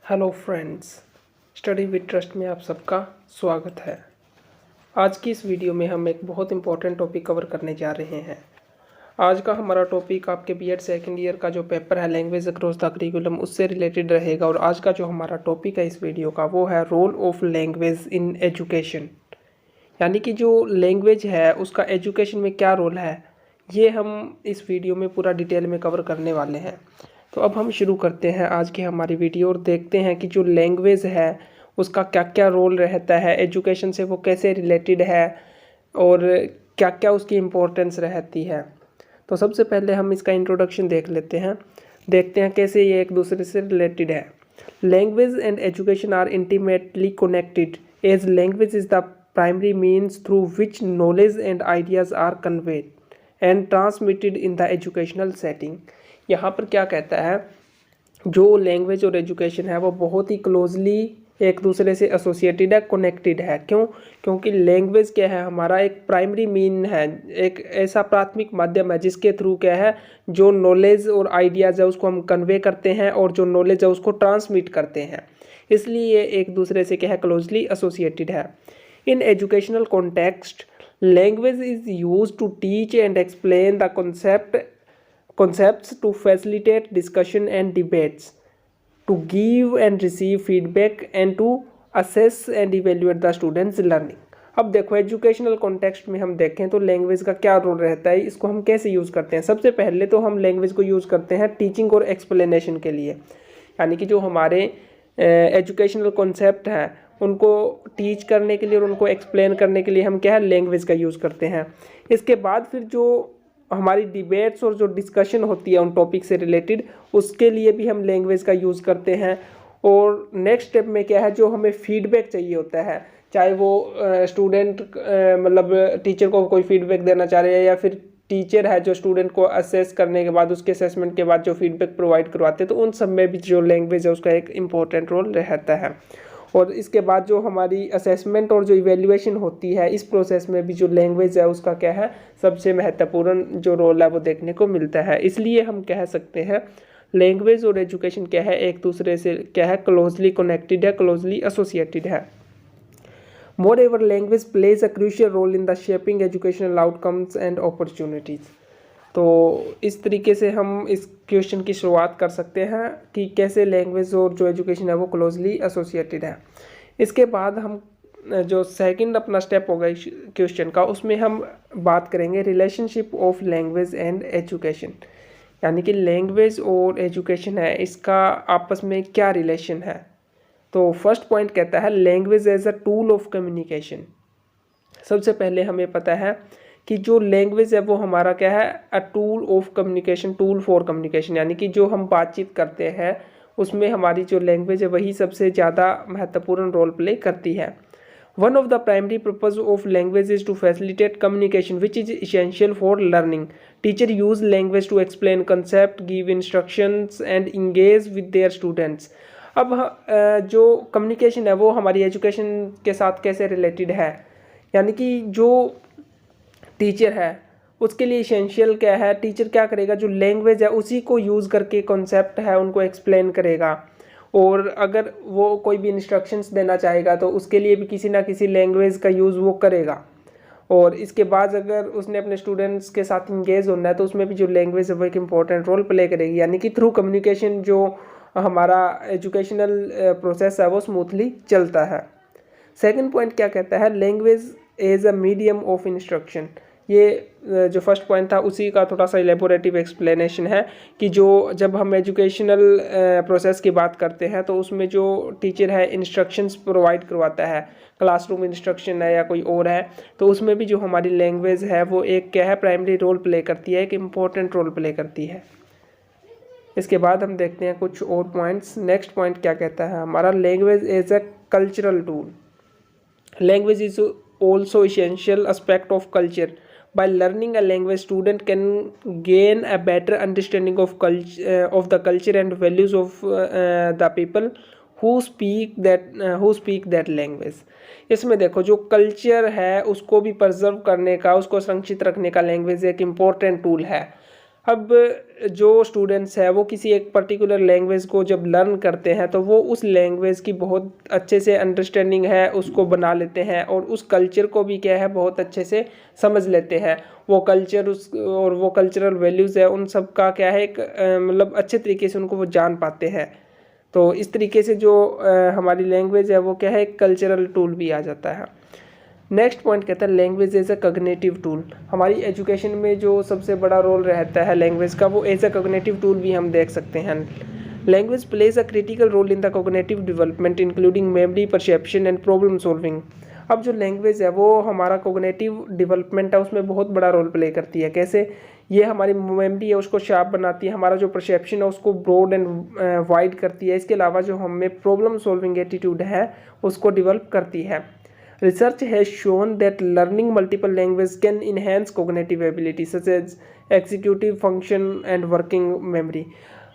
Hello friends, study with trust में आप सबका स्वागत है। आज की इस वीडियो में हम एक बहुत इंपॉर्टेंट टॉपिक कवर करने जा रहे हैं। आज का हमारा टॉपिक आपके बीएड सेकेंड ईयर का जो पेपर है लैंग्वेज अक्रॉस द करिकुलम उससे रिलेटेड रहेगा। और आज का जो हमारा टॉपिक है इस वीडियो का वो है role of language in education, यानी कि जो लैंग्वेज है उसका एजुकेशन में क्या रोल है, ये हम इस वीडियो में पूरा डिटेल में कवर करने वाले हैं। तो अब हम शुरू करते हैं आज की हमारी वीडियो और देखते हैं कि जो लैंग्वेज है उसका क्या क्या रोल रहता है एजुकेशन से, वो कैसे रिलेटेड है और क्या क्या उसकी इम्पोर्टेंस रहती है। तो सबसे पहले हम इसका इंट्रोडक्शन देख लेते हैं, देखते हैं कैसे ये एक दूसरे से रिलेटेड है। Language and education are intimately connected as language is the primary means through which knowledge and ideas are conveyed and transmitted in the educational setting. यहाँ पर क्या कहता है, जो लैंग्वेज और एजुकेशन है वो बहुत ही क्लोजली एक दूसरे से एसोसिएटेड है, कनेक्टेड है। क्यों? क्योंकि लैंग्वेज क्या है, हमारा एक प्राइमरी मीन है, एक ऐसा प्राथमिक माध्यम है जिसके थ्रू क्या है जो नॉलेज और आइडियाज़ है उसको हम कन्वे करते हैं और जो नॉलेज है उसको ट्रांसमिट करते हैं। इसलिए ये एक दूसरे से क्या है, क्लोजली एसोसिएटेड है। In educational context language is use to teach and explain the concepts, to facilitate discussion and debates, to give and receive feedback and to assess and evaluate the students learning। अब देखो educational context में हम देखें तो language का क्या role रहता है, इसको हम कैसे यूज़ करते हैं। सबसे पहले तो हम लैंग्वेज को यूज़ करते हैं टीचिंग और एक्सप्लेनेशन के लिए, यानी कि जो हमारे एजुकेशनल कॉन्सेप्ट हैं उनको टीच करने के लिए और उनको एक्सप्लेन करने के लिए हम क्या है लैंग्वेज का यूज़ करते हैं। इसके बाद फिर जो हमारी डिबेट्स और जो डिस्कशन होती है उन टॉपिक से रिलेटेड उसके लिए भी हम लैंग्वेज का यूज़ करते हैं। और नेक्स्ट स्टेप में क्या है, जो हमें फीडबैक चाहिए होता है, चाहे वो स्टूडेंट मतलब टीचर को कोई फीडबैक देना चाह रहे हैं या फिर टीचर है जो स्टूडेंट को असेस करने के बाद उसके असेसमेंट के बाद जो फीडबैक प्रोवाइड करवाते हैं, तो उन सब में भी जो लैंग्वेज है उसका एक इम्पोर्टेंट रोल रहता है। और इसके बाद जो हमारी असेसमेंट और जो इवेल्युएशन होती है इस प्रोसेस में भी जो लैंग्वेज है उसका क्या है सबसे महत्वपूर्ण जो रोल है वो देखने को मिलता है। इसलिए हम कह सकते हैं लैंग्वेज और एजुकेशन क्या है एक दूसरे से क्या है क्लोजली कनेक्टेड है, क्लोजली एसोसिएटेड है। Moreover, language plays a crucial role in the shaping educational outcomes and opportunities। तो इस तरीके से हम इस क्वेश्चन की शुरुआत कर सकते हैं कि कैसे लैंग्वेज और जो एजुकेशन है वो क्लोजली एसोसिएटेड है। इसके बाद हम जो सेकंड अपना स्टेप होगा इस क्वेश्चन का, उसमें हम बात करेंगे relationship of language and education, यानी कि लैंग्वेज और एजुकेशन है इसका आपस में क्या रिलेशन है। तो फर्स्ट पॉइंट कहता है language as a tool of communication. सबसे पहले हमें पता है कि जो लैंग्वेज है वो हमारा क्या है अ tool of communication, tool for communication, यानी कि जो हम बातचीत करते हैं उसमें हमारी जो लैंग्वेज है वही सबसे ज़्यादा महत्वपूर्ण रोल प्ले करती है। One of the primary purpose of language is to facilitate communication which is essential for learning. Teacher use language to explain concept, give instructions and engage with their students. अब जो communication है वो हमारी education के साथ कैसे related है, यानी कि जो टीचर है उसके लिए इसेंशियल क्या है, टीचर क्या करेगा जो लैंग्वेज है उसी को यूज़ करके कॉन्सेप्ट है उनको एक्सप्लेन करेगा। और अगर वो कोई भी इंस्ट्रक्शंस देना चाहेगा तो उसके लिए भी किसी ना किसी लैंग्वेज का यूज़ वो करेगा। और इसके बाद अगर उसने अपने स्टूडेंट्स के साथ इंगेज होना है तो उसमें भी जो लैंग्वेज है वो एक इम्पॉर्टेंट रोल प्ले करेगी, यानी कि थ्रू कम्युनिकेशन जो हमारा एजुकेशनल प्रोसेस है वो स्मूथली चलता है। सेकंड पॉइंट क्या कहता है, language as a medium of instruction. ये जो फर्स्ट पॉइंट था उसी का थोड़ा सा इलेबोरेटिव एक्सप्लेनेशन है कि जो जब हम एजुकेशनल प्रोसेस की बात करते हैं तो उसमें जो टीचर है इंस्ट्रक्शंस प्रोवाइड करवाता है, क्लासरूम इंस्ट्रक्शन है या कोई और है, तो उसमें भी जो हमारी लैंग्वेज है वो एक क्या है प्राइमरी रोल प्ले करती है, एक इम्पॉर्टेंट रोल प्ले करती है। इसके बाद हम देखते हैं कुछ और पॉइंट्स। नेक्स्ट पॉइंट क्या कहता है हमारा, language as a cultural tool. Language is also essential aspect of culture. By learning a language, student can gain a better understanding of the culture and values of the people who speak that language। इसमें देखो जो culture है उसको भी preserve करने का, उसको संरक्षित रखने का लैंग्वेज एक इम्पोर्टेंट टूल है। अब जो स्टूडेंट्स है वो किसी एक पर्टिकुलर लैंग्वेज को जब लर्न करते हैं तो वो उस लैंग्वेज की बहुत अच्छे से अंडरस्टैंडिंग है उसको बना लेते हैं और उस कल्चर को भी क्या है बहुत अच्छे से समझ लेते हैं। वो कल्चर उस और वो कल्चरल वैल्यूज़ है उन सब का क्या है एक मतलब अच्छे तरीके से उनको वो जान पाते हैं। तो इस तरीके से जो हमारी लैंग्वेज है वो क्या है एक कल्चरल टूल भी आ जाता है। नेक्स्ट पॉइंट कहता है language as a cognitive tool. हमारी एजुकेशन में जो सबसे बड़ा रोल रहता है लैंग्वेज का वो एज अ कॉग्निटिव टूल भी हम देख सकते हैं। Language plays a critical role in the cognitive development including memory, perception and problem solving. अब जो लैंग्वेज है वो हमारा कॉग्निटिव डेवलपमेंट है उसमें बहुत बड़ा रोल प्ले करती है। कैसे? ये हमारी मेमोरी है उसको शार्प बनाती है, हमारा जो परसेप्शन है उसको ब्रॉड एंड वाइड करती है। इसके अलावा जो हमें प्रॉब्लम सॉल्विंग एटीट्यूड है उसको डेवलप करती है। Research has shown that learning multiple languages can enhance cognitive ability such as executive function and working memory।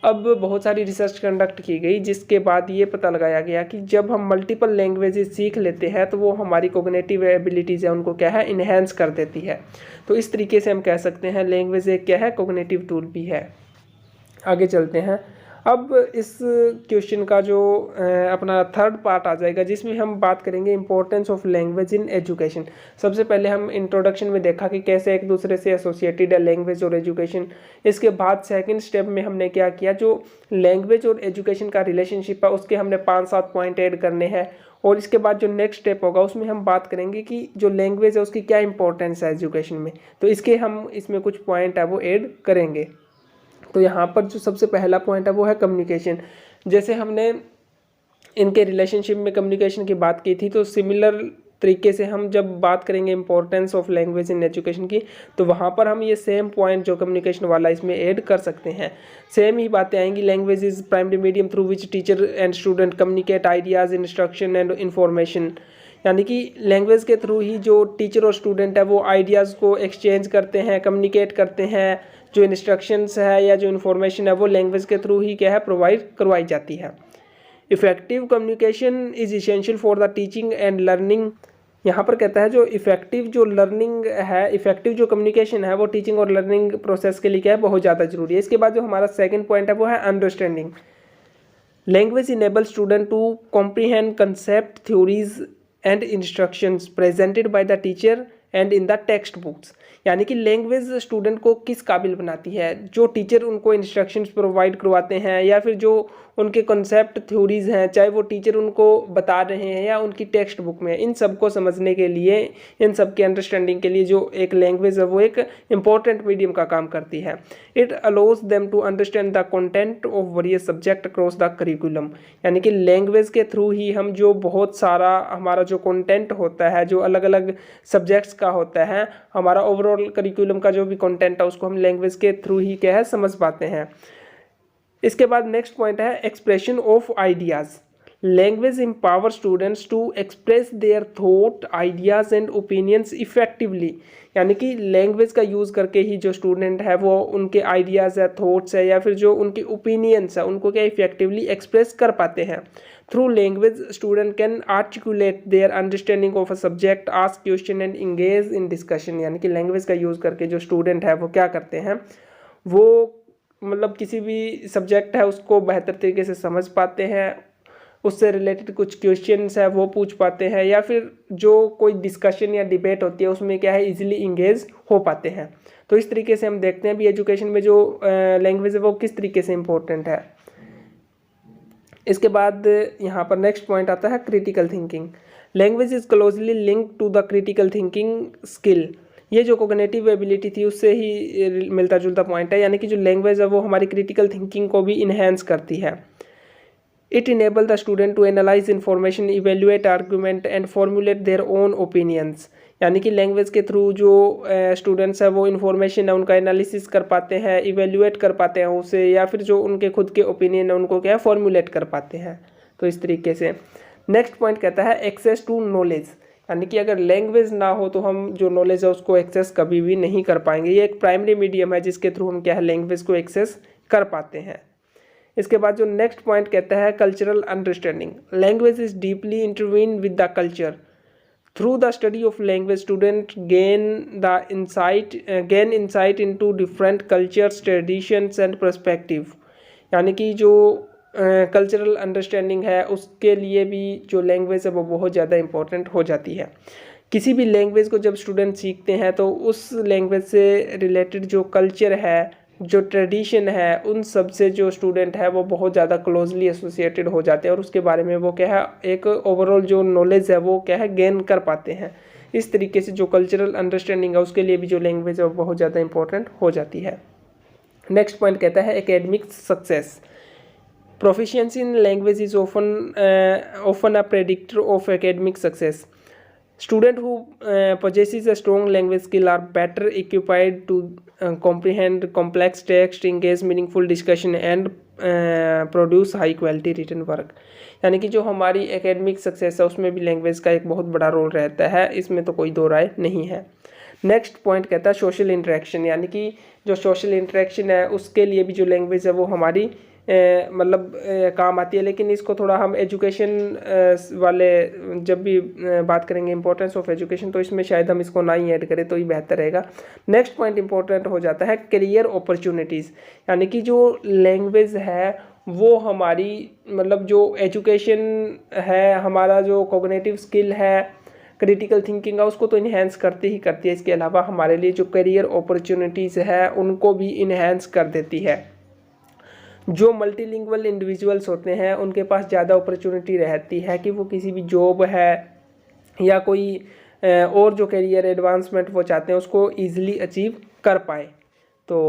अब बहुत सारी रिसर्च कंडक्ट की गई जिसके बाद ये पता लगाया गया कि जब हम मल्टीपल लैंग्वेजेस सीख लेते हैं तो वो हमारी कोग्निटिव एबिलिटीज़ है उनको क्या है इन्हेंस कर देती है। तो इस तरीके से हम कह सकते हैं लैंग्वेज एक क्या है कोग्निटिव टूल भी है। आगे चलते हैं। अब इस क्वेश्चन का जो अपना थर्ड पार्ट आ जाएगा जिसमें हम बात करेंगे importance of language in education. सबसे पहले हम इंट्रोडक्शन में देखा कि कैसे एक दूसरे से एसोसिएटेड है लैंग्वेज और एजुकेशन। इसके बाद सेकंड स्टेप में हमने क्या किया, जो लैंग्वेज और एजुकेशन का रिलेशनशिप है उसके हमने 5-7 पॉइंट ऐड करने हैं। और इसके बाद जो नेक्स्ट स्टेप होगा उसमें हम बात करेंगे कि जो लैंग्वेज है उसकी क्या इंपॉर्टेंस है एजुकेशन में। तो इसके हम इसमें कुछ पॉइंट है वो ऐड करेंगे। तो यहाँ पर जो सबसे पहला पॉइंट है वो है कम्युनिकेशन। जैसे हमने इनके रिलेशनशिप में कम्युनिकेशन की बात की थी तो सिमिलर तरीके से हम जब बात करेंगे importance of language in education की तो वहाँ पर हम ये सेम पॉइंट जो कम्युनिकेशन वाला इसमें ऐड कर सकते हैं। सेम ही बातें आएंगी। Language is primary medium through which teacher and student communicate ideas, instruction and information. यानी कि लैंग्वेज के थ्रू ही जो टीचर और स्टूडेंट है वो आइडियाज़ को एक्सचेंज करते हैं, कम्युनिकेट करते हैं। जो इंस्ट्रक्शंस है या जो इन्फॉर्मेशन है वो लैंग्वेज के थ्रू ही क्या है प्रोवाइड करवाई जाती है। Effective communication is essential for the teaching and learning. यहाँ पर कहता है जो इफेक्टिव जो लर्निंग है, इफेक्टिव जो कम्युनिकेशन है वो टीचिंग और लर्निंग प्रोसेस के लिए क्या है बहुत ज़्यादा जरूरी है। इसके बाद जो हमारा सेकंड पॉइंट है वो है understanding. Language enable student to comprehend concept, theories and instructions presented by the teacher and in the text books. यानी कि लैंग्वेज स्टूडेंट को किस काबिल बनाती है, जो टीचर उनको इंस्ट्रक्शंस प्रोवाइड करवाते हैं या फिर जो उनके कॉन्सेप्ट थ्योरीज हैं चाहे वो टीचर उनको बता रहे हैं या उनकी टेक्स्ट बुक में, इन सब को समझने के लिए, इन सब के अंडरस्टैंडिंग के लिए जो एक लैंग्वेज है वो एक इम्पॉर्टेंट मीडियम का काम करती है। It allows them to understand the content of various subject across the curriculum. यानी कि लैंग्वेज के थ्रू ही हम जो बहुत सारा हमारा जो कंटेंट होता है जो अलग अलग सब्जेक्ट्स का होता है, हमारा ओवरऑल करिकुलम का जो भी कंटेंट है उसको हम लैंग्वेज के थ्रू ही क्या है समझ पाते हैं। इसके बाद नेक्स्ट पॉइंट है expression of ideas. Language empower students to express their thought, ideas and opinions effectively. यानी कि लैंग्वेज का यूज़ करके ही जो स्टूडेंट है वो उनके आइडियाज़ है, थॉट्स है या फिर जो उनके ओपिनियंस है उनको क्या इफेक्टिवली एक्सप्रेस कर पाते हैं। Through language student can articulate their understanding of a subject, ask question and engage in discussion. यानी कि लैंग्वेज का यूज़ करके जो स्टूडेंट है वो क्या करते हैं, वो मतलब किसी भी सब्जेक्ट है उसको बेहतर तरीके से समझ पाते हैं, उससे रिलेटेड कुछ क्वेश्चंस है वो पूछ पाते हैं या फिर जो कोई डिस्कशन या डिबेट होती है उसमें क्या है इजीली इंगेज हो पाते हैं। तो इस तरीके से हम देखते हैं भी एजुकेशन में जो लैंग्वेज है वो किस तरीके से इम्पोर्टेंट है। इसके बाद यहाँ पर नेक्स्ट पॉइंट आता है critical thinking. Language is closely linked to the critical thinking skill. ये जो कोग्निटिव एबिलिटी थी उससे ही मिलता जुलता पॉइंट है। यानी कि जो लैंग्वेज है वो हमारी क्रिटिकल थिंकिंग को भी इन्हेंस करती है। It enable the student to analyse information, evaluate argument and formulate their own opinions. यानी कि लैंग्वेज के थ्रू जो स्टूडेंट्स है वो इन्फॉर्मेशन है उनका एनालिसिस कर पाते हैं, इवेल्युएट कर पाते हैं उसे, या फिर जो उनके खुद के ओपिनियन है उनको क्या है फॉर्मुलेट कर पाते हैं। तो इस तरीके से नेक्स्ट पॉइंट कहता है एक्सेस टू नॉलेज। यानी कि अगर लैंग्वेज ना हो तो हम जो नॉलेज है उसको एक्सेस कभी भी नहीं कर पाएंगे। ये एक प्राइमरी मीडियम है जिसके थ्रू हम क्या है लैंग्वेज को एक्सेस कर पाते हैं। इसके बाद जो नेक्स्ट पॉइंट कहता है cultural understanding. Language is deeply intervene with the culture. Through the study of language, students gain insight into different cultures, traditions and perspective। यानी कि जो कल्चरल अंडरस्टैंडिंग है उसके लिए भी जो लैंग्वेज है वो बहुत ज़्यादा इम्पोर्टेंट हो जाती है। किसी भी लैंग्वेज को जब स्टूडेंट सीखते हैं तो उस लैंग्वेज से रिलेटेड जो कल्चर है, जो ट्रेडिशन है, उन सब से जो स्टूडेंट है वो बहुत ज़्यादा क्लोजली एसोसिएटेड हो जाते हैं और उसके बारे में वो क्या है, एक ओवरऑल जो नॉलेज है वो क्या है, गेन कर पाते हैं। इस तरीके से जो कल्चरल अंडरस्टैंडिंग है उसके लिए भी जो लैंग्वेज है वो बहुत ज़्यादा इंपॉर्टेंट हो जाती है। नेक्स्ट पॉइंट कहता है academic success. Proficiency in language is often a predictor of academic success. Students who possesses a strong language skill are better equipped to comprehend complex text, engage meaningful discussion and produce high quality written work। यानी कि जो हमारी academic success है उसमें भी language का एक बहुत बड़ा रोल रहता है, इसमें तो कोई दो राय नहीं है। नेक्स्ट पॉइंट कहता है सोशल इंटरेक्शन, यानी कि जो सोशल इंटरेक्शन है उसके लिए भी जो लैंग्वेज है वो हमारी काम आती है। लेकिन इसको थोड़ा हम एजुकेशन वाले जब भी बात करेंगे इंपॉर्टेंस ऑफ एजुकेशन, तो इसमें शायद हम इसको ना ही ऐड करें तो ही बेहतर रहेगा। नेक्स्ट पॉइंट इंपॉर्टेंट हो जाता है करियर अपॉर्चुनिटीज़, यानी कि जो लैंग्वेज है वो हमारी जो एजुकेशन है, हमारा जो कॉग्निटिव स्किल है, क्रिटिकल थिंकिंग है, उसको तो इन्हेंस करती ही करती है। इसके अलावा हमारे लिए जो करियर अपॉर्चुनिटीज़ है उनको भी इन्हेंस कर देती है। जो मल्टीलिंगुअल इंडिविजुअल्स होते हैं उनके पास ज़्यादा अपॉर्चुनिटी रहती है कि वो किसी भी जॉब है या कोई और जो करियर एडवांसमेंट वो चाहते हैं उसको ईजिली अचीव कर पाए। तो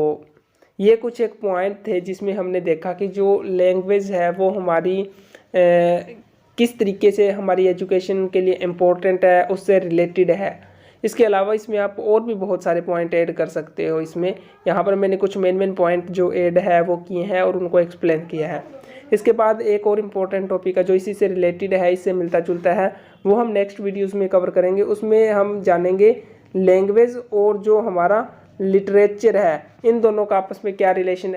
ये कुछ एक पॉइंट थे जिसमें हमने देखा कि जो लैंग्वेज है वो हमारी किस तरीके से हमारी एजुकेशन के लिए इम्पोर्टेंट है, उससे रिलेटेड है। इसके अलावा इसमें आप और भी बहुत सारे पॉइंट ऐड कर सकते हो। इसमें यहाँ पर मैंने कुछ मेन पॉइंट जो ऐड है वो किए हैं और उनको एक्सप्लेन किया है। इसके बाद एक और इम्पोर्टेंट टॉपिक है जो इसी से रिलेटेड है, इससे मिलता जुलता है, वो हम नेक्स्ट वीडियोस में कवर करेंगे। उसमें हम जानेंगे लैंग्वेज और जो हमारा लिटरेचर है, इन दोनों का आपस में क्या रिलेशन है।